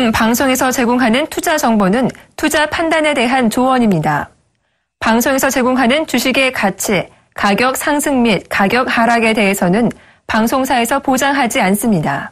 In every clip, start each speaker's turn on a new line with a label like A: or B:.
A: 지금 방송에서 제공하는 투자 정보는 투자 판단에 대한 조언입니다. 방송에서 제공하는 주식의 가치, 가격 상승 및 가격 하락에 대해서는 방송사에서 보장하지 않습니다.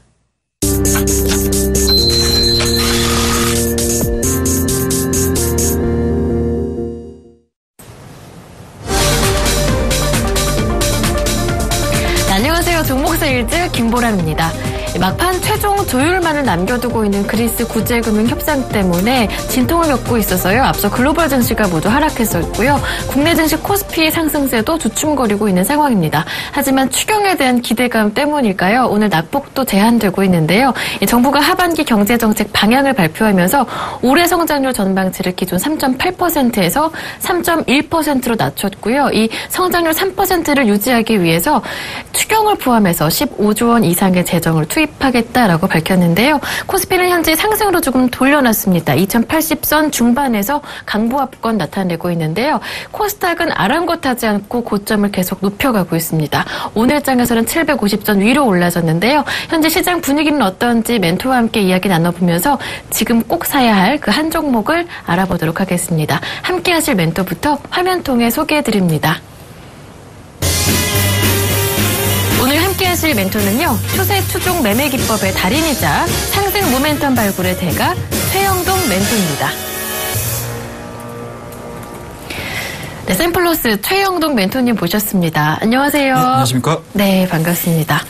B: 안녕하세요. 종목세일즈 김보람입니다. 막판 최종 조율만을 남겨두고 있는 그리스 구제금융 협상 때문에 진통을 겪고 있어서요. 앞서 글로벌 증시가 모두 하락했었고요. 국내 증시 코스피 상승세도 주춤거리고 있는 상황입니다. 하지만 추경에 대한 기대감 때문일까요? 오늘 낙폭도 제한되고 있는데요. 정부가 하반기 경제정책 방향을 발표하면서 올해 성장률 전망치를 기존 3.8%에서 3.1%로 낮췄고요. 이 성장률 3%를 유지하기 위해서 추경을 포함해서 15조 원 이상의 재정을 투입하겠다라고 밝혔는데요. 코스피는 현재 상승으로 조금 돌려놨습니다. 2080선 중반에서 강보합권 나타내고 있는데요. 코스닥은 아랑곳하지 않고 고점을 계속 높여가고 있습니다. 오늘 장에서는 750선 위로 올라섰는데요. 현재 시장 분위기는 어떤지 멘토와 함께 이야기 나눠보면서 지금 꼭 사야 할 그 한 종목을 알아보도록 하겠습니다. 함께 하실 멘토부터 화면 통해 소개해드립니다. 오늘 함께 하실 멘토는요. 추세 추종 매매 기법의 달인이자 상승 모멘텀 발굴의 대가 최영동 멘토입니다. 네, 샘플러스 최영동 멘토님 모셨습니다. 안녕하세요.
C: 네, 안녕하십니까?
B: 네, 반갑습니다.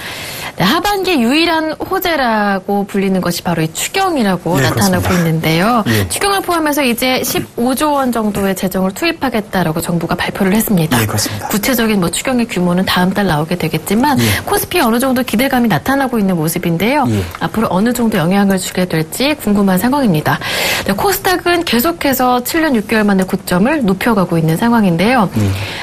B: 네, 하반기 유일한 호재라고 불리는 것이 바로 이 추경이라고 나타나고 그렇습니다. 있는데요. 추경을 포함해서 이제 15조 원 정도의 재정을 투입하겠다라고 정부가 발표를 했습니다.
C: 그렇습니다.
B: 구체적인 추경의 규모는 다음 달 나오게 되겠지만 코스피에 어느 정도 기대감이 나타나고 있는 모습인데요. 앞으로 어느 정도 영향을 주게 될지 궁금한 상황입니다. 네, 코스닥은 계속해서 7년 6개월 만에 고점을 높여가고 있는 상황인데요.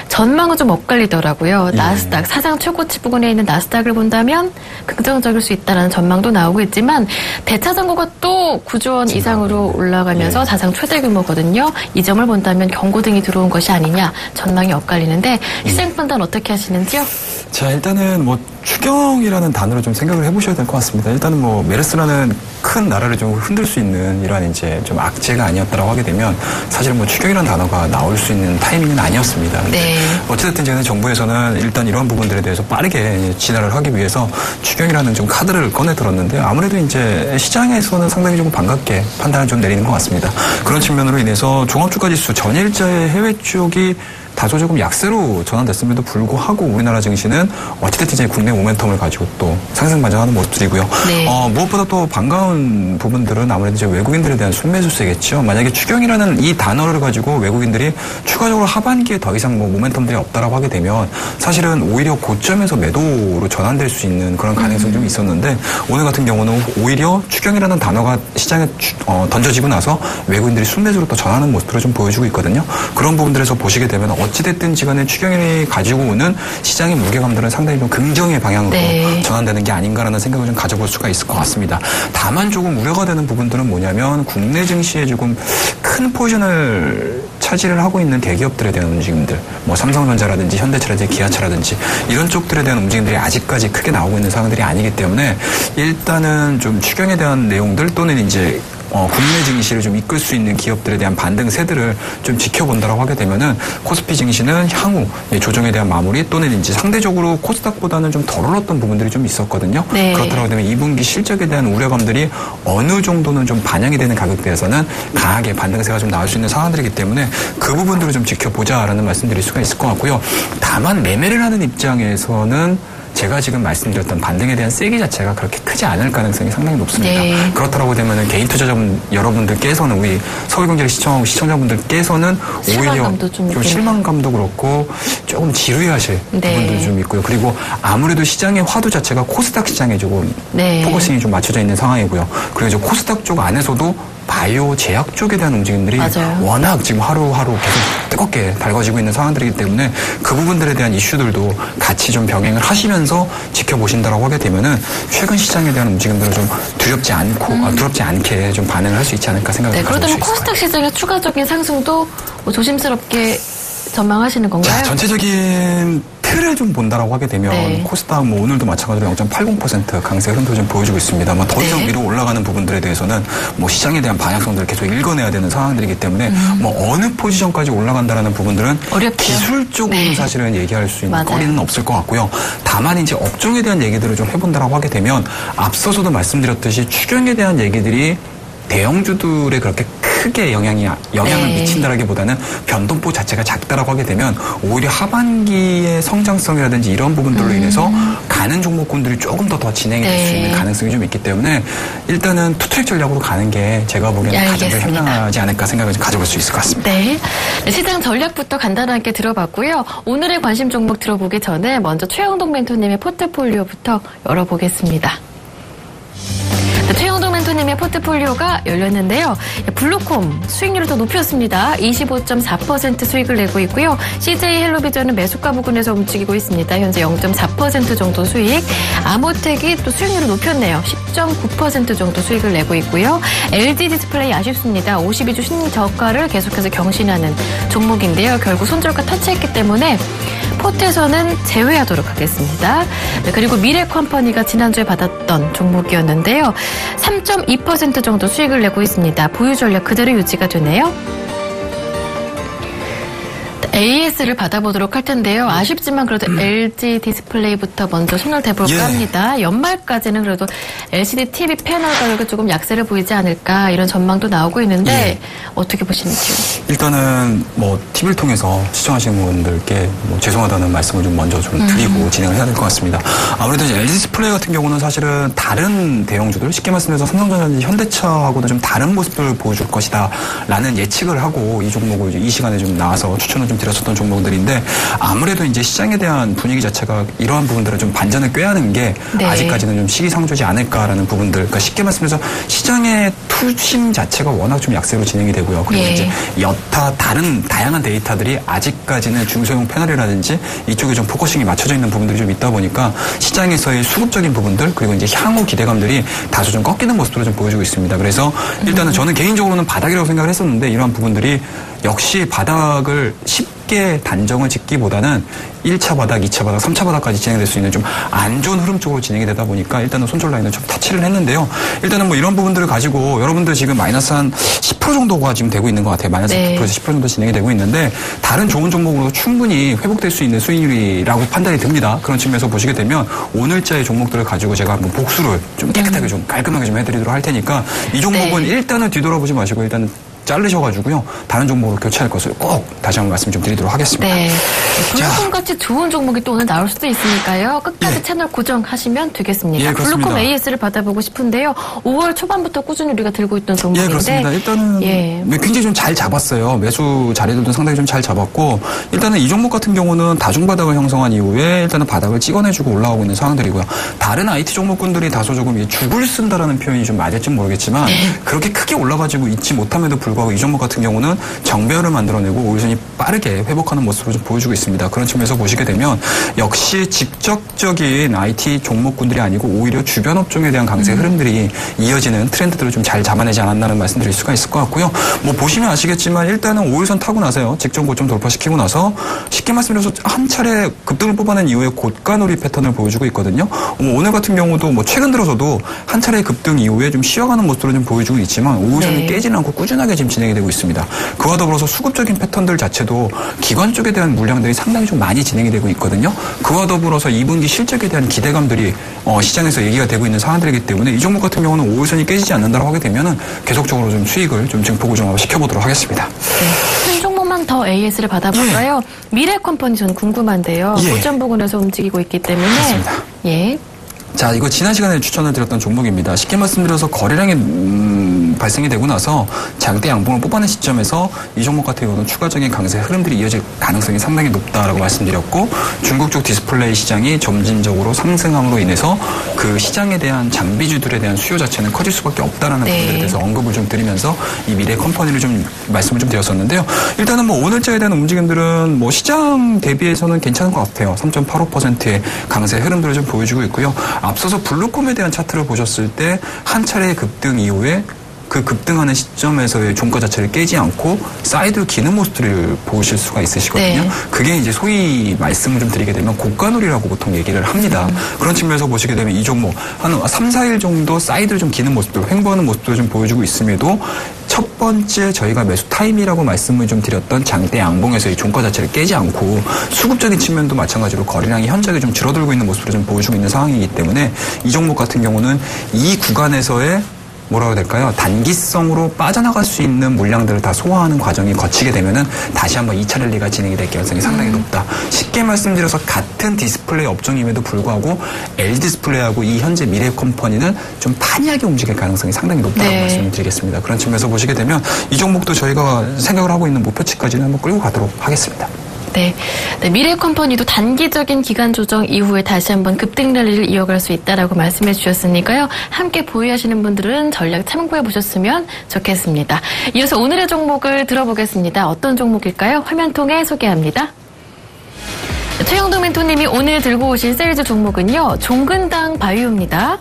B: 전망은 좀 엇갈리더라고요. 나스닥 사상 최고치 부근에 있는 나스닥을 본다면 긍정적일 수 있다는 전망도 나오고 있지만 대차장고가 또 9조 원 이상으로 올라가면서 사상 최대 규모거든요. 이 점을 본다면 경고등이 들어온 것이 아니냐 전망이 엇갈리는데 시장 판단 어떻게 하시는지요?
C: 자, 일단은 추경이라는 단어를 좀 생각을 해보셔야 될 것 같습니다. 일단은 메르스라는 큰 나라를 좀 흔들 수 있는 이러한 이제 좀 악재가 아니었다라고 하게 되면 사실 추경이라는 단어가 나올 수 있는 타이밍은 아니었습니다.
B: 네.
C: 어찌됐든 저는 정부에서는 일단 이러한 부분들에 대해서 빠르게 진화를 하기 위해서 추경이라는 좀 카드를 꺼내 들었는데 아무래도 이제 시장에서는 상당히 좀 반갑게 판단을 좀 내리는 것 같습니다. 그런 측면으로 인해서 종합주가지수 전일자의 해외 쪽이 다소 조금 약세로 전환됐음에도 불구하고 우리나라 증시는 어찌됐든 이제 국내 모멘텀을 가지고 또 상승 반전하는 모습들이고요.
B: 네.
C: 무엇보다 또 반가운 부분들은 아무래도 이제 외국인들에 대한 순매수세겠죠. 만약에 추경이라는 이 단어를 가지고 외국인들이 추가적으로 하반기에 더 이상 모멘텀들이 없다라고 하게 되면 사실은 오히려 고점에서 매도로 전환될 수 있는 그런 가능성이 좀 있었는데 오늘 같은 경우는 오히려 추경이라는 단어가 시장에 던져지고 나서 외국인들이 순매수로 또 전하는 모습들을 좀 보여주고 있거든요. 그런 부분들에서 보시게 되면 어찌됐든 지간에 추경이 가지고 오는 시장의 무게감들은 상당히 좀 긍정의 방향으로 전환되는 게 아닌가라는 생각을 좀 가져볼 수가 있을 것 같습니다. 다만 조금 우려가 되는 부분들은 뭐냐면 국내 증시에 조금 큰 포지션을 차지를 하고 있는 대기업들에 대한 움직임들, 삼성전자라든지 현대차라든지 기아차라든지 이런 쪽들에 대한 움직임들이 아직까지 크게 나오고 있는 상황들이 아니기 때문에 일단은 좀 추경에 대한 내용들 또는 이제 국내 증시를 좀 이끌 수 있는 기업들에 대한 반등세들을 좀 지켜본다라고 하게 되면은 코스피 증시는 향후 조정에 대한 마무리 또는 이제 상대적으로 코스닥보다는 좀 덜 올랐던 부분들이 좀 있었거든요.
B: 네.
C: 그렇다고 되면 2분기 실적에 대한 우려감들이 어느 정도는 좀 반영이 되는 가격대에서는 강하게 반등세가 좀 나올 수 있는 상황들이기 때문에 그 부분들을 좀 지켜보자라는 말씀드릴 수가 있을 것 같고요. 다만 매매를 하는 입장에서는 제가 지금 말씀드렸던 반등에 대한 세기 자체가 그렇게 크지 않을 가능성이 상당히 높습니다.
B: 네.
C: 그렇다고 되면 개인 투자자분 여러분들께서는 우리 서울경제를 시청하고 시청자분들께서는 오히려 좀 실망감도 그렇고 조금 지루해하실 부분도 좀 있고요. 그리고 아무래도 시장의 화두 자체가 코스닥 시장에 조금 포커싱이 좀 맞춰져 있는 상황이고요. 그리고 이제 코스닥 쪽 안에서도 바이오 제약 쪽에 대한 움직임들이 워낙 지금 하루하루 계속 뜨겁게 달궈지고 있는 상황들이기 때문에 그 부분들에 대한 이슈들도 같이 좀 병행을 하시면서 지켜보신다라고 하게 되면은 최근 시장에 대한 움직임들을 좀 두렵지 않게 좀 반응을 할 수 있지 않을까 생각을 가지고 있습니다.
B: 그렇다면 코스닥 시장의 추가적인 상승도 조심스럽게 전망하시는 건가요?
C: 자, 전체적인 틀을 좀 본다라고 하게 되면
B: 네.
C: 코스닥 뭐 오늘도 마찬가지로 0.80% 강세 흐름도 좀 보여주고 있습니다. 뭐 더 이상
B: 네.
C: 위로 올라가는 부분들에 대해서는 뭐 시장에 대한 방향성들을 계속 읽어내야 되는 상황들이기 때문에 뭐 어느 포지션까지 올라간다라는 부분들은
B: 어렵죠.
C: 기술적으로는
B: 네.
C: 사실은 얘기할 수 있는
B: 맞아요.
C: 거리는 없을 것 같고요. 다만 이제 업종에 대한 얘기들을 좀 해본다라고 하게 되면 앞서서도 말씀드렸듯이 추경에 대한 얘기들이 대형주들에 그렇게 크게 영향을
B: 네.
C: 미친다라기보다는 변동폭 자체가 작다라고 하게 되면 오히려 하반기의 성장성이라든지 이런 부분들로 인해서 가는 종목군들이 조금 더 진행이 될 수
B: 네.
C: 있는 가능성이 좀 있기 때문에 일단은 투트랙 전략으로 가는 게 제가 보기에는 가장 더
B: 알겠습니다.
C: 현명하지 않을까 생각을 좀 가져볼 수 있을 것 같습니다.
B: 네. 시장 전략부터 간단하게 들어봤고요. 오늘의 관심 종목 들어보기 전에 먼저 최영동 멘토님의 포트폴리오부터 열어보겠습니다. 최영동 멘토님의 포트폴리오가 열렸는데요. 블루콤 수익률을 더 높였습니다. 25.4% 수익을 내고 있고요. CJ 헬로비전은 매수가 부근에서 움직이고 있습니다. 현재 0.4% 정도 수익. 아모텍이 또 수익률을 높였네요. 10.9% 정도 수익을 내고 있고요. LG 디스플레이 아쉽습니다. 52주 신저가를 계속해서 경신하는 종목인데요. 결국 손절가 터치했기 때문에 포트에서는 제외하도록 하겠습니다. 네, 그리고 미래컴퍼니가 지난주에 받았던 종목이었는데요. 3.2% 정도 수익을 내고 있습니다. 보유 전략 그대로 유지가 되네요. AS를 받아보도록 할 텐데요. 아쉽지만 그래도 LG 디스플레이부터 먼저 손을 대볼까 합니다. 연말까지는 그래도 LCD TV 패널 가격이 조금 약세를 보이지 않을까 이런 전망도 나오고 있는데 어떻게 보시는지요?
C: 일단은 뭐 TV를 통해서 시청하시는 분들께 뭐 죄송하다는 말씀을 좀 먼저 좀 드리고 진행을 해야 될 것 같습니다. 아무래도 이제 LG 디스플레이 같은 경우는 사실은 다른 대형주들 쉽게 말씀해서 삼성전자든지 현대차하고는 좀 다른 모습을 보여줄 것이다라는 예측을 하고 이 종목을 이제 이 시간에 좀 나와서 추천을 좀 드렸었던 종목들인데 아무래도 이제 시장에 대한 분위기 자체가 이러한 부분들을 좀 반전을 꾀하는 게
B: 네.
C: 아직까지는 좀 시기상조지 않을까라는 부분들. 그러니까 쉽게 말씀해서 시장의 투심 자체가 워낙 좀 약세로 진행이 되고요. 그리고 이제 여타 다양한 데이터들이 아직까지는 중소형 패널이라든지 이쪽에 좀 포커싱이 맞춰져 있는 부분들이 좀 있다 보니까 시장에서의 수급적인 부분들 그리고 이제 향후 기대감들이 다소 좀 꺾이는 모습으로 좀 보여주고 있습니다. 그래서 일단은 저는 개인적으로는 바닥이라고 생각을 했었는데 이러한 부분들이 역시 바닥을 쉽게 단정을 짓기보다는 1차 바닥, 2차 바닥, 3차 바닥까지 진행될 수 있는 좀 안 좋은 흐름 쪽으로 진행이 되다 보니까 일단은 손절 라인을 좀 터치를 했는데요. 일단은 뭐 이런 부분들을 가지고 여러분들 지금 마이너스 한 10% 정도가 지금 되고 있는 것 같아요. 마이너스 9%에서 10% 정도 진행이 되고 있는데 다른 좋은 종목으로 충분히 회복될 수 있는 수익률이라고 판단이 듭니다. 그런 측면에서 보시게 되면 오늘자의 종목들을 가지고 제가 한번 복수를 좀 깨끗하게 좀 깔끔하게 좀 해드리도록 할 테니까 이 종목은 일단은 뒤돌아보지 마시고 일단은 자르셔가지고요. 다른 종목으로 교체할 것을 꼭 다시 한번 말씀 좀 드리도록 하겠습니다.
B: 네. 블루콤같이 좋은 종목이 또 오늘 나올 수도 있으니까요. 끝까지 채널 고정하시면 되겠습니다.
C: 예, 그렇습니다.
B: 블루콤 AS를 받아보고 싶은데요. 5월 초반부터 꾸준히 우리가 들고 있던 종목인데.
C: 예, 그렇습니다. 일단은 굉장히 좀 잘 잡았어요. 매수 자리들도 상당히 좀 잘 잡았고 일단은 이 종목 같은 경우는 다중바닥을 형성한 이후에 일단은 바닥을 찍어내주고 올라오고 있는 상황들이고요. 다른 IT 종목군들이 다소 조금 죽을 쓴다라는 표현이 좀 맞을지 모르겠지만 그렇게 크게 올라가지고 있지 못함에도 불구하고 이 종목 같은 경우는 정배열을 만들어내고 오일선이 빠르게 회복하는 모습을 좀 보여주고 있습니다. 그런 측면에서 보시게 되면 역시 직접적인 IT 종목군들이 아니고 오히려 주변 업종에 대한 강세 흐름들이 이어지는 트렌드들을 좀 잘 잡아내지 않았나는 말씀드릴 수가 있을 것 같고요. 뭐 보시면 아시겠지만 일단은 오일선 타고 나서요. 직전 고점 돌파시키고 나서 쉽게 말씀드려서 한 차례 급등을 뽑아낸 이후에 고가놀이 패턴을 보여주고 있거든요. 오늘 같은 경우도 뭐 최근 들어서도 한 차례 급등 이후에 좀 쉬어가는 모습으로 좀 보여주고 있지만 오일선이 깨지는 않고 꾸준하게 지금 진행이 되고 있습니다. 그와 더불어서 수급적인 패턴들 자체도 기관 쪽에 대한 물량들이 상당히 좀 많이 진행이 되고 있거든요. 그와 더불어서 2분기 실적에 대한 기대감들이 시장에서 얘기가 되고 있는 상황들이기 때문에 이 종목 같은 경우는 5일선이 깨지지 않는다고 하게 되면은 계속적으로 좀 수익을 좀 증폭을 좀 시켜보도록 하겠습니다.
B: 네. 한 종목만 더 AS를 받아볼까요? 미래컴퍼니 저는 궁금한데요. 고점 부근에서 움직이고 있기 때문에.
C: 그렇습니다. 자, 이거 지난 시간에 추천을 드렸던 종목입니다. 쉽게 말씀드려서 거래량이 발생이 되고 나서 장대 양봉을 뽑아낸 시점에서 이 종목 같은 경우는 추가적인 강세 흐름들이 이어질 가능성이 상당히 높다라고 말씀드렸고 중국 쪽 디스플레이 시장이 점진적으로 상승함으로 인해서 그 시장에 대한 장비주들에 대한 수요 자체는 커질 수밖에 없다라는 부분들에 대해서 언급을 좀 드리면서 이 미래 컴퍼니를 좀 말씀을 좀 드렸었는데요. 일단은 뭐 오늘자에 대한 움직임들은 뭐 시장 대비해서는 괜찮은 것 같아요. 3.85%의 강세 흐름들을 좀 보여주고 있고요. 앞서서 블루콤에 대한 차트를 보셨을 때 한 차례의 급등 이후에 그 급등하는 시점에서의 종가 자체를 깨지 않고 사이드로 기는 모습들을 보실 수가 있으시거든요.
B: 네.
C: 그게 이제 소위 말씀을 좀 드리게 되면 고가놀이라고 보통 얘기를 합니다. 그런 측면에서 보시게 되면 이 종목 한 3, 4일 정도 사이드를 좀 기는 모습들, 횡보하는 모습들을 좀 보여주고 있음에도 첫 번째 저희가 매수 타임이라고 말씀을 좀 드렸던 장대 양봉에서의 종가 자체를 깨지 않고 수급적인 측면도 마찬가지로 거래량이 현저하게 좀 줄어들고 있는 모습을 좀 보여주고 있는 상황이기 때문에 이 종목 같은 경우는 이 구간에서의 뭐라고 해야 될까요? 단기성으로 빠져나갈 수 있는 물량들을 다 소화하는 과정이 거치게 되면은 다시 한번 2차 랠리가 진행이 될 가능성이 상당히 높다. 쉽게 말씀드려서 같은 디스플레이 업종임에도 불구하고 LG 디스플레이하고 이 현재 미래 컴퍼니는 좀 판이하게 움직일 가능성이 상당히 높다고
B: 네.
C: 말씀을 드리겠습니다. 그런 측면에서 보시게 되면 이 종목도 저희가 생각을 하고 있는 목표치까지는 한번 끌고 가도록 하겠습니다.
B: 네. 미래컴퍼니도 단기적인 기간 조정 이후에 다시 한번 급등 랠리를 이어갈 수 있다라고 말씀해 주셨으니까요. 함께 보유하시는 분들은 전략 참고해 보셨으면 좋겠습니다. 이어서 오늘의 종목을 들어보겠습니다. 어떤 종목일까요? 화면 통해 소개합니다. 최영동 멘토님이 오늘 들고 오신 세일즈 종목은요. 종근당 바이오입니다.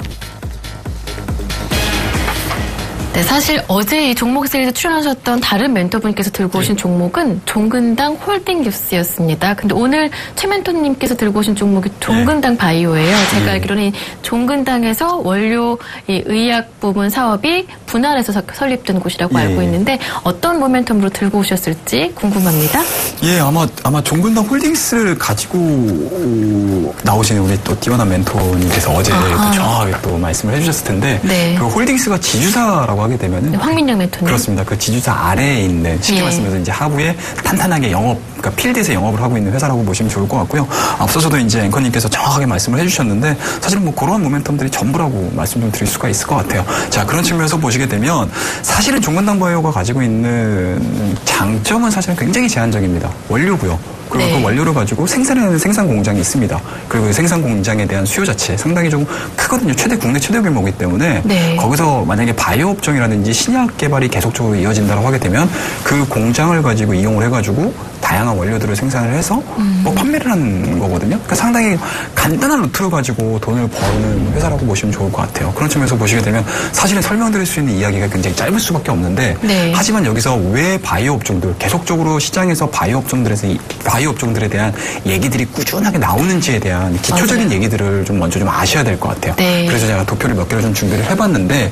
B: 네, 사실 어제 이 종목 세일즈 출연하셨던 다른 멘토분께서 들고 오신 종목은 종근당 홀딩뉴스였습니다. 근데 오늘 최 멘토님께서 들고 오신 종목이 종근당 바이오예요. 제가 알기로는 이 종근당에서 원료 이 의약 부문 사업이 분할해서 설립된 곳이라고 알고 있는데 어떤 모멘텀으로 들고 오셨을지 궁금합니다.
C: 예, 아마 종근당 홀딩스를 가지고 나오시는 우리 또 뛰어난 멘토님께서 어제 또 정확하게 또 말씀을 해주셨을 텐데
B: 네.
C: 그 홀딩스가 지주사라고 하게 되면은
B: 황민영 멘토님.
C: 그렇습니다. 그 지주사 아래에 있는 쉽게 말씀해서 이제 하부에 탄탄하게 그러니까 필드에서 영업을 하고 있는 회사라고 보시면 좋을 것 같고요. 앞서서도 이제 앵커님께서 정확하게 말씀을 해주셨는데 사실은 뭐 그런 모멘텀들이 전부라고 말씀 좀 드릴 수가 있을 것 같아요. 자, 그런 측면에서 보시게 되면 사실은 종근당 바이오가 가지고 있는 장점은 사실은 굉장히 제한적입니다. 원료고요. 그리고
B: 네.
C: 그 원료를 가지고 생산하는 생산 공장이 있습니다. 그리고 그 생산 공장에 대한 수요 자체 상당히 좀 크거든요. 국내 최대 규모이기 때문에
B: 네.
C: 거기서 만약에 바이오 업종이라든지 신약 개발이 계속적으로 이어진다고 하게 되면 그 공장을 가지고 이용을 해가지고 다양한 원료들을 생산을 해서 뭐 판매를 하는 거거든요. 그러니까 상당히 간단한 루트로 가지고 돈을 버는 회사라고 보시면 좋을 것 같아요. 그런 측면에서 보시게 되면 사실은 설명드릴 수 있는 이야기가 굉장히 짧을 수밖에 없는데
B: 네.
C: 하지만 여기서 왜 바이오 업종들 계속적으로 시장에서 바이오 업종들에 대한 얘기들이 꾸준하게 나오는지에 대한 기초적인
B: 맞아요.
C: 얘기들을 좀 먼저 좀 아셔야 될 것 같아요.
B: 네.
C: 그래서 제가 도표를 몇 개를 좀 준비를 해봤는데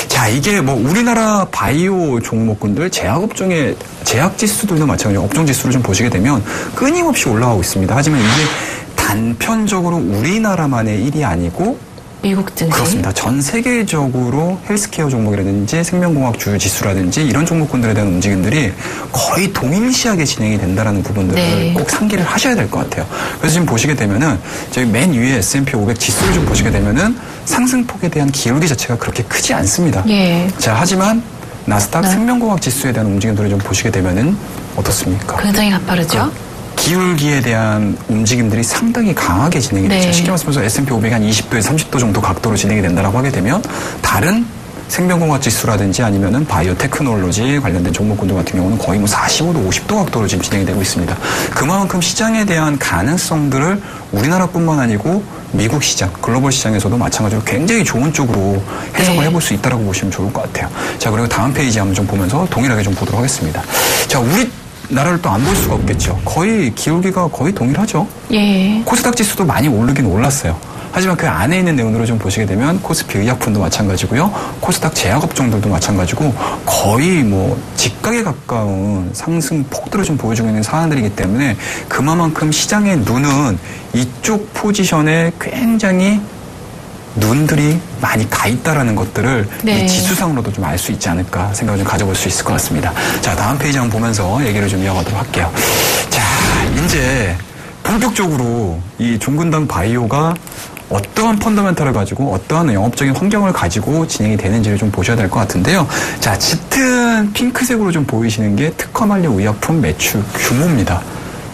C: 자, 이게 뭐 우리나라 바이오 종목군들 제약 지수들도 마찬가지로 업종 지수를 좀 보시게 되면 끊임없이 올라가고 있습니다. 하지만 이게 단편적으로 우리나라만의 일이 아니고
B: 미국 증시.
C: 그렇습니다. 전 세계적으로 헬스케어 종목이라든지 생명공학 주요 지수라든지 이런 종목군들에 대한 움직임들이 거의 동일시하게 진행이 된다라는 부분들을
B: 네.
C: 꼭 상기를 하셔야 될 것 같아요. 그래서 지금 보시게 되면은 저희 맨 위에 S&P 500 지수를 좀 보시게 되면은 상승폭에 대한 기울기 자체가 그렇게 크지 않습니다.
B: 예.
C: 자, 하지만 나스닥
B: 네.
C: 생명공학 지수에 대한 움직임들을 좀 보시게 되면은 어떻습니까?
B: 굉장히 가파르죠.
C: 기울기에 대한 움직임들이 상당히 강하게 진행이 되죠.
B: 네.
C: 쉽게 말씀해서 S&P 500이 한 20도에서 30도 정도 각도로 진행이 된다고 하게 되면 다른 생명공학 지수라든지 아니면은 바이오 테크놀로지 관련된 종목군들 같은 경우는 거의 뭐 45도, 50도 각도로 지금 진행이 되고 있습니다. 그만큼 시장에 대한 가능성들을 우리나라뿐만 아니고 미국 시장, 글로벌 시장에서도 마찬가지로 굉장히 좋은 쪽으로 해석을 해볼 수 있다고 보시면 좋을 것 같아요. 자, 그리고 다음 페이지 한번 좀 보면서 동일하게 좀 보도록 하겠습니다. 자, 우리 나라를 또 안 볼 수가 없겠죠. 거의 기울기가 거의 동일하죠.
B: 예.
C: 코스닥 지수도 많이 오르긴 올랐어요. 하지만 그 안에 있는 내용들을 좀 보시게 되면 코스피 의약품도 마찬가지고요. 코스닥 제약업종들도 마찬가지고 거의 뭐 직각에 가까운 상승 폭들을 좀 보여주고 있는 상황들이기 때문에 그만큼 시장의 눈은 이쪽 포지션에 굉장히 눈들이 많이 가 있다라는 것들을
B: 네.
C: 이 지수상으로도 좀 알 수 있지 않을까 생각을 좀 가져볼 수 있을 것 같습니다. 자, 다음 페이지 한번 보면서 얘기를 좀 이어가도록 할게요. 자, 이제 본격적으로 이 종근당 바이오가 어떠한 펀더멘탈을 가지고 어떠한 영업적인 환경을 가지고 진행이 되는지를 좀 보셔야 될 것 같은데요. 자, 짙은 핑크색으로 좀 보이시는 게 특허만료 의약품 매출 규모입니다.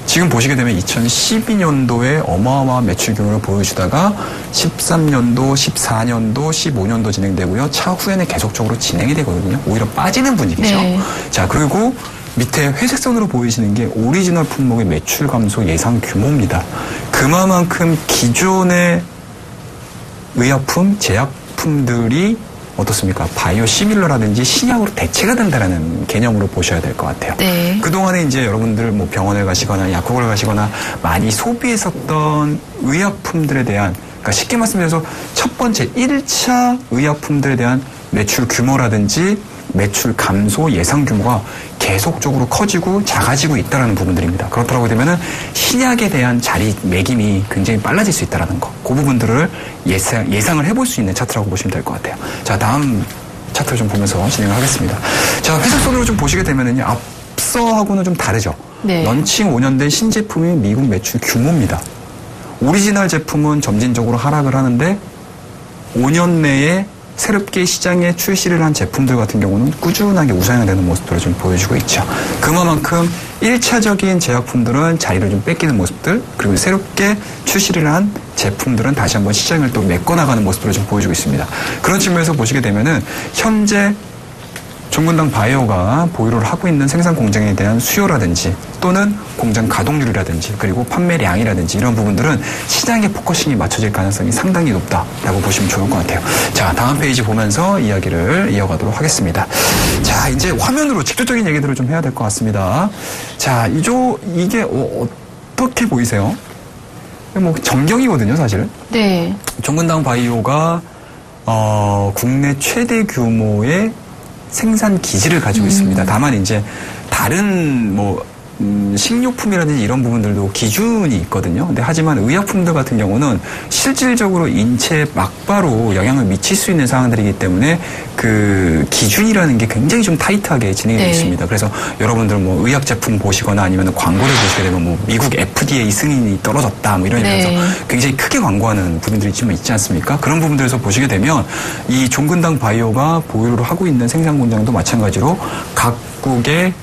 C: 지금 보시게 되면 2012년도에 어마어마한 매출 규모를 보여주다가 13년도, 14년도, 15년도 진행되고요. 차후에는 계속적으로 진행이 되거든요. 오히려 빠지는 분위기죠.
B: 네.
C: 자, 그리고 밑에 회색선으로 보이시는 게 오리지널 품목의 매출 감소 예상 규모입니다. 그만큼 기존의 의약품, 제약품들이 어떻습니까? 바이오 시밀러라든지 신약으로 대체가 된다라는 개념으로 보셔야 될 것 같아요.
B: 네.
C: 그동안에 이제 여러분들 뭐 병원을 가시거나 약국을 가시거나 많이 소비했었던 의약품들에 대한, 그러니까 쉽게 말씀드려서 첫 번째 1차 의약품들에 대한 매출 규모라든지 매출 감소 예상 규모가 계속적으로 커지고 작아지고 있다는 부분들입니다. 그렇다고 되면은 신약에 대한 자리매김이 굉장히 빨라질 수 있다는 거. 그 부분들을 예상을 해볼 수 있는 차트라고 보시면 될 것 같아요. 자, 다음 차트를 좀 보면서 진행을 하겠습니다. 자, 회색선으로 좀 보시게 되면은요, 앞서하고는 좀 다르죠.
B: 네.
C: 런칭 5년 된 신제품의 미국 매출 규모입니다. 오리지널 제품은 점진적으로 하락을 하는데 5년 내에 새롭게 시장에 출시를 한 제품들 같은 경우는 꾸준하게 우상향 되는 모습들을 좀 보여주고 있죠. 그만큼 1차적인 제약품들은 자리를 좀 뺏기는 모습들, 그리고 새롭게 출시를 한 제품들은 다시 한번 시장을 또 메꿔나가는 모습들을 좀 보여주고 있습니다. 그런 측면에서 보시게 되면은 현재 종근당 바이오가 보유를 하고 있는 생산 공장에 대한 수요라든지 또는 공장 가동률이라든지 그리고 판매량이라든지 이런 부분들은 시장의 포커싱이 맞춰질 가능성이 상당히 높다라고 보시면 좋을 것 같아요. 자, 다음 페이지 보면서 이야기를 이어가도록 하겠습니다. 자, 이제 화면으로 직접적인 얘기들을 좀 해야 될 것 같습니다. 자, 이게 어떻게 보이세요? 뭐 정경이거든요, 사실은.
B: 네.
C: 종근당 바이오가 국내 최대 규모의 생산 기지를 가지고 있습니다. 다만 이제 다른 식료품이라든지 이런 부분들도 기준이 있거든요. 근데 하지만 의약품들 같은 경우는 실질적으로 인체에 막바로 영향을 미칠 수 있는 상황들이기 때문에 그 기준이라는 게 굉장히 좀 타이트하게 진행이 되어 있습니다. 그래서 여러분들 뭐 의약 제품 보시거나 아니면 광고를 보시게 되면 뭐 미국 FDA 승인이 떨어졌다 뭐 이런 면에서 굉장히 크게 광고하는 부분들이 좀 있지 않습니까? 그런 부분들에서 보시게 되면 이 종근당 바이오가 보유를 하고 있는 생산 공장도 마찬가지로 각국의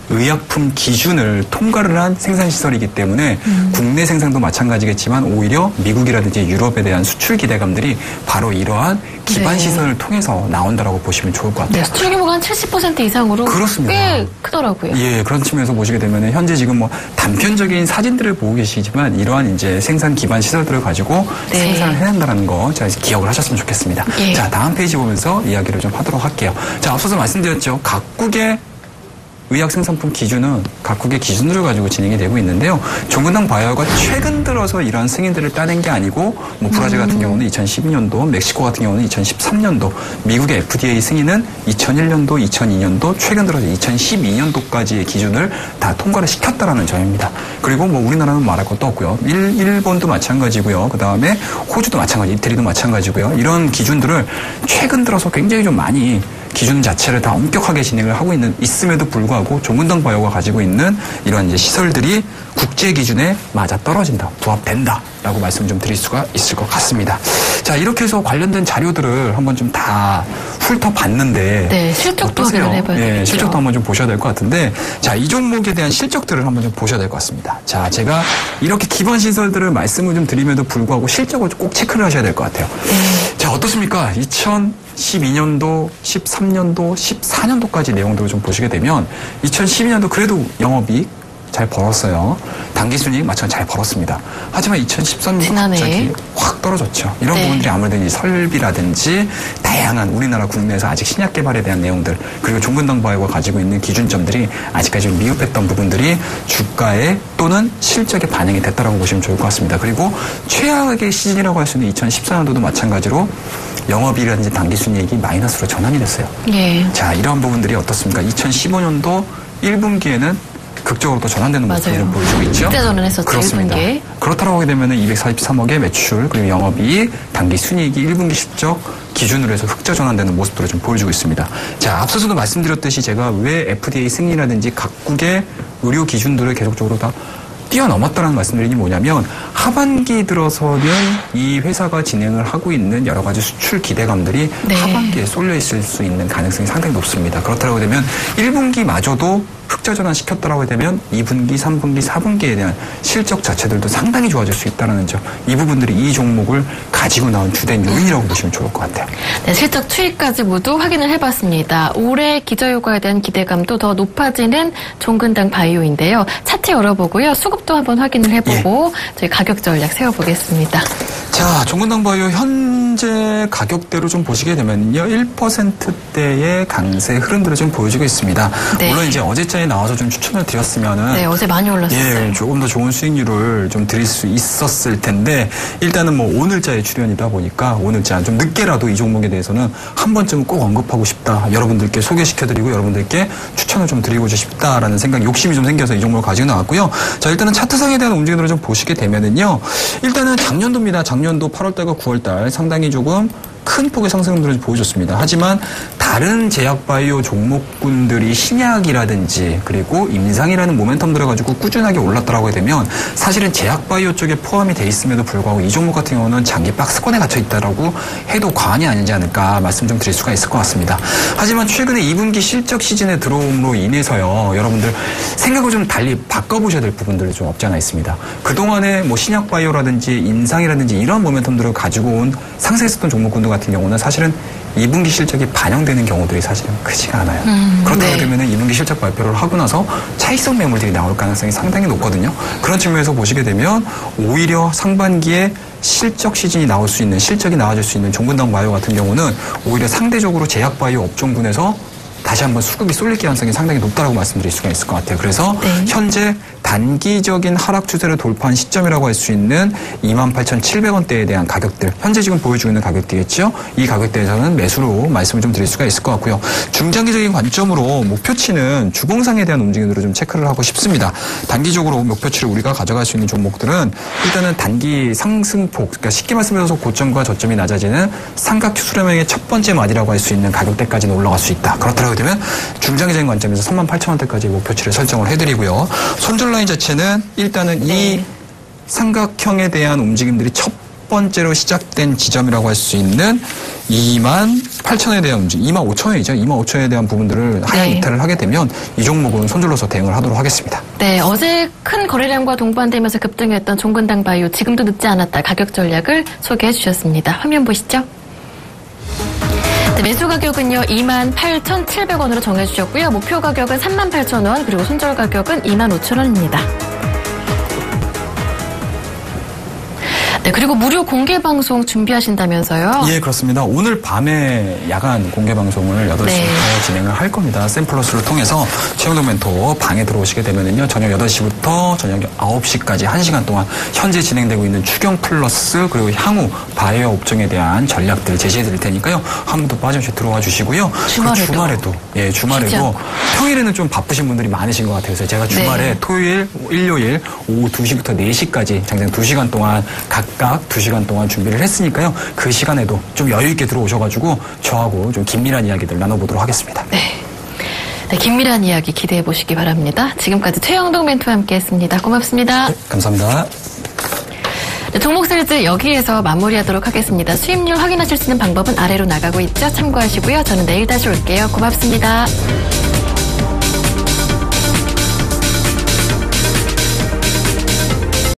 C: 의약품 기준을 통과를 한 생산시설이기 때문에 국내 생산도 마찬가지겠지만 오히려 미국이라든지 유럽에 대한 수출 기대감들이 바로 이러한 기반시설을 통해서 나온다라고 보시면 좋을 것 같아요.
B: 네, 수출 규모가 한 70% 이상으로
C: 그렇습니다.
B: 꽤 크더라고요.
C: 예, 그런 측면에서 보시게 되면 현재 지금 뭐 단편적인 사진들을 보고 계시지만 이러한 이제 생산 기반시설들을 가지고 생산을 해낸다는 거 자, 기억을 하셨으면 좋겠습니다.
B: 예.
C: 자, 다음 페이지 보면서 이야기를 좀 하도록 할게요. 자, 앞서서 말씀드렸죠. 각국의 의약 생산품 기준은 각국의 기준들을 가지고 진행이 되고 있는데요. 종근당 바이오가 최근 들어서 이러한 승인들을 따낸 게 아니고 뭐 브라질 같은 경우는 2012년도, 멕시코 같은 경우는 2013년도, 미국의 FDA 승인은 2001년도, 2002년도, 최근 들어서 2012년도까지의 기준을 다 통과를 시켰다라는 점입니다. 그리고 뭐 우리나라는 말할 것도 없고요. 일본도 마찬가지고요. 그다음에 호주도 마찬가지, 이태리도 마찬가지고요. 이런 기준들을 최근 들어서 굉장히 좀 많이 기준 자체를 다 엄격하게 진행을 하고 있음에도 불구하고 종근당 바이오가 가지고 있는 이러한 이제 시설들이 국제 기준에 맞아 떨어진다, 부합된다라고 말씀 좀 드릴 수가 있을 것 같습니다. 자, 이렇게 해서 관련된 자료들을 한번 좀 다 훑어봤는데,
B: 네, 실적도 확인을 해봐야 되겠죠.
C: 네, 실적도 한번 좀 보셔야 될 것 같은데, 자, 이 종목에 대한 실적들을 한번 좀 보셔야 될 것 같습니다. 자, 제가 이렇게 기반 시설들을 말씀을 좀 드림에도 불구하고 실적을 꼭 체크를 하셔야 될 것 같아요. 자, 어떻습니까? 2012년도, 13년도, 14년도까지 내용들을 좀 보시게 되면 2012년도 그래도 영업이익 잘 벌었어요. 당기순이익 마찬가지 잘 벌었습니다. 하지만 2013년도 갑자기 확 떨어졌죠. 이런 부분들이 아무래도 이제 설비라든지 다양한 우리나라 국내에서 아직 신약 개발에 대한 내용들 그리고 종근당 바이오가 가지고 있는 기준점들이 아직까지 좀 미흡했던 부분들이 주가에 또는 실적에 반영이 됐다라고 보시면 좋을 것 같습니다. 그리고 최악의 시즌이라고 할 수 있는 2014년도도 마찬가지로 영업이익이라든지 당기순이익이 마이너스로 전환이 됐어요. 자, 이러한 부분들이 어떻습니까? 2015년도 1분기에는 극적으로 또 전환되는 모습을 보여주고 있죠.
B: 그때 전환했었죠.
C: 그렇습니다.
B: 1분기.
C: 그렇다고 하게 되면 243억의 매출 그리고 영업이익, 당기순이익이 1분기 실적 기준으로 해서 흑자 전환되는 모습들을 좀 보여주고 있습니다. 자, 앞서서도 말씀드렸듯이 제가 왜 FDA 승인이라든지 각국의 의료 기준들을 계속적으로 다 뛰어넘었다는 말씀드리니 뭐냐면 하반기 들어서는 이 회사가 진행을 하고 있는 여러 가지 수출 기대감들이 하반기에 쏠려 있을 수 있는 가능성이 상당히 높습니다. 그렇다고 되면 1분기마저도 흑자 전환시켰다라고 되면 2분기, 3분기, 4분기에 대한 실적 자체들도 상당히 좋아질 수 있다는 점. 이 부분들이 이 종목을 가지고 나온 주된 요인이라고 보시면 좋을 것 같아요.
B: 네, 실적 추이까지 모두 확인을 해봤습니다. 올해 기저효과에 대한 기대감도 더 높아지는 종근당 바이오인데요. 차트 열어보고요. 수급도 한번 확인을 해보고 저희 가격 전략 세워보겠습니다.
C: 자, 종근당바이오 현재 가격대로 좀 보시게 되면요, 1%대의 강세 흐름들을 좀 보여주고 있습니다.
B: 네.
C: 물론 이제 어제자에 나와서 좀 추천을 드렸으면은.
B: 네, 어제 많이 올랐었어요.
C: 예, 조금 더 좋은 수익률을 좀 드릴 수 있었을 텐데, 일단은 뭐 오늘자의 출연이다 보니까 오늘자 좀 늦게라도 이 종목에 대해서는 한 번쯤은 꼭 언급하고 싶다. 여러분들께 소개시켜드리고 여러분들께 추천을 좀 드리고 싶다라는 생각, 욕심이 좀 생겨서 이 종목을 가지고 나왔고요. 자, 일단은 차트상에 대한 움직임들을 좀 보시게 되면은요, 일단은 작년도입니다. 작년도 8월달과 9월달 상당히 조금 큰 폭의 상승들을 보여줬습니다. 하지만 다른 제약바이오 종목군들이 신약이라든지 그리고 임상이라는 모멘텀들을 가지고 꾸준하게 올랐다라고 하게 되면 사실은 제약바이오 쪽에 포함이 돼 있음에도 불구하고 이 종목 같은 경우는 장기 박스권에 갇혀 있다라고 해도 과언이 아니지 않을까 말씀 좀 드릴 수가 있을 것 같습니다. 하지만 최근에 2분기 실적 시즌에 들어옴으로 인해서요, 여러분들 생각을 좀 달리 바꿔보셔야 될 부분들이 좀 없지 않아 있습니다. 그동안에 뭐 신약바이오라든지 임상이라든지 이런 모멘텀들을 가지고 온 상승했었던 종목군들 같은 경우는 사실은 2분기 실적이 반영되는 경우들이 사실은 크지가 않아요. 그렇다고 되면 2분기 실적 발표를 하고 나서 차익성 매물들이 나올 가능성이 상당히 높거든요. 그런 측면에서 보시게 되면 오히려 상반기에 실적 시즌이 나올 수 있는, 실적이 나와줄 수 있는 종근당바이오 같은 경우는 오히려 상대적으로 제약바이오 업종군에서 다시 한번 수급이 쏠릴 가능성이 상당히 높다라고 말씀드릴 수가 있을 것 같아요. 그래서 현재 단기적인 하락 추세를 돌파한 시점이라고 할 수 있는 28,700원대에 대한 가격들, 현재 지금 보여주고 있는 가격대겠죠. 이 가격대에서는 매수로 말씀을 좀 드릴 수가 있을 것 같고요. 중장기적인 관점으로 목표치는 주봉상에 대한 움직임으로 좀 체크를 하고 싶습니다. 단기적으로 목표치를 우리가 가져갈 수 있는 종목들은 일단은 단기 상승폭, 그러니까 쉽게 말씀드려서 고점과 저점이 낮아지는 삼각형 수렴형의 첫 번째 마디라고 할 수 있는 가격대까지는 올라갈 수 있다. 그렇다고 되면 중장기적인 관점에서 38,000원대까지 목표치를 설정을 해드리고요. 손절 라인 자체는 일단은 이 삼각형에 대한 움직임들이 첫 번째로 시작된 지점이라고 할 수 있는 28,000원에 대한 움직임, 25,000원이죠. 25,000원에 대한 부분들을 하향 이탈을 하게 되면 이 종목은 손절로서 대응을 하도록 하겠습니다.
B: 네, 어제 큰 거래량과 동반되면서 급등했던 종근당바이오, 지금도 늦지 않았다 가격 전략을 소개해 주셨습니다. 화면 보시죠. 네, 매수 가격은요 28,700원으로 정해주셨고요. 목표 가격은 38,000원, 그리고 손절 가격은 25,000원입니다. 네, 그리고 무료 공개 방송 준비하신다면서요?
C: 예, 그렇습니다. 오늘 밤에 야간 공개 방송을 8시부터 진행을 할 겁니다. 샘플러스를 통해서 최영동 멘토 방에 들어오시게 되면은요, 저녁 8시부터 저녁 9시까지 1시간 동안 현재 진행되고 있는 추경 플러스 그리고 향후 바이오 업종에 대한 전략들 제시해 드릴 테니까요. 한 번 더 빠짐없이 들어와 주시고요. 주말에도 평일에는 좀 바쁘신 분들이 많으신 것 같아서 제가 주말에 토요일, 일요일 오후 2시부터 4시까지 장장 2시간 동안 각각 2시간 동안 준비를 했으니까요. 그 시간에도 좀 여유 있게 들어오셔가지고 저하고 좀 긴밀한 이야기들 나눠보도록 하겠습니다.
B: 네, 긴밀한 이야기 기대해 보시기 바랍니다. 지금까지 최영동 멘토와 함께했습니다. 고맙습니다.
C: 네, 감사합니다.
B: 네, 종목 시리즈 여기에서 마무리하도록 하겠습니다. 수익률 확인하실 수 있는 방법은 아래로 나가고 있죠. 참고하시고요. 저는 내일 다시 올게요. 고맙습니다.